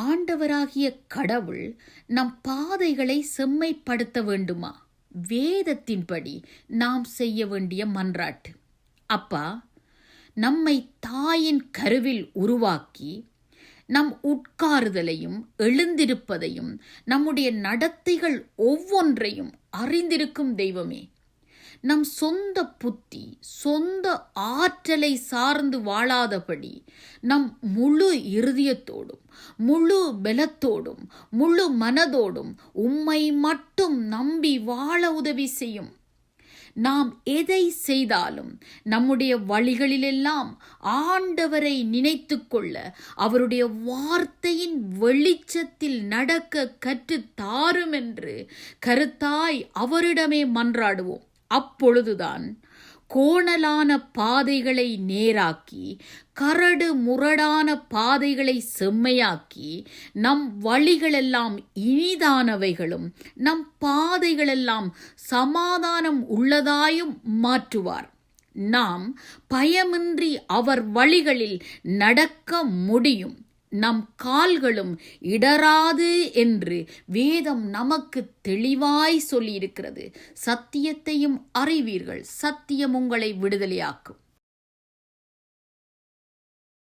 ஆண்டவராகிய கடவுள் நம் பாதைகளை செம்மைப்படுத்த வேண்டுமா? வேதத்தின்படி நாம் செய்ய வேண்டிய மன்றாட்டு. அப்பா, நம்மை தாயின் கருவில் உருவாக்கி நம் உட்காருதலையும் எழுந்திருப்பதையும் நம்முடைய நடத்தைகள் ஒவ்வொன்றையும் அறிந்திருக்கும் தெய்வமே, நம் சொந்த புத்தி சொந்த ஆற்றலை சார்ந்து வாழாதபடி நம் முழு இருதயத்தோடும் முழு பலத்தோடும் முழு மனதோடும் உம்மை மட்டும் நம்பி வாழ உதவி செய்யும். நாம் எதை செய்தாலும் நம்முடைய வழிகளிலெல்லாம் ஆண்டவரை நினைத்து கொள்ள, அவருடைய வார்த்தையின் வெளிச்சத்தில் நடக்க கற்று தாரும் என்று கருத்தாய் அவரிடமே மன்றாடுவோம். அப்பொழுதுதான் கோணலான பாதைகளை நேராக்கி, கரடு முரடான பாதைகளை செம்மையாக்கி, நம் வழிகளெல்லாம் இனிதானவைகளும் நம் பாதைகளெல்லாம் சமாதானம் உள்ளதாயும் மாற்றுவார். நாம் பயமின்றி அவர் வழிகளில் நடக்க முடியும். நம் கால்களும் இடராது என்று வேதம் நமக்கு தெளிவாய் சொல்லியிருக்கிறது. சத்தியத்தையும் அறிவீர்கள், சத்தியம் உங்களை விடுதலையாக்கும்.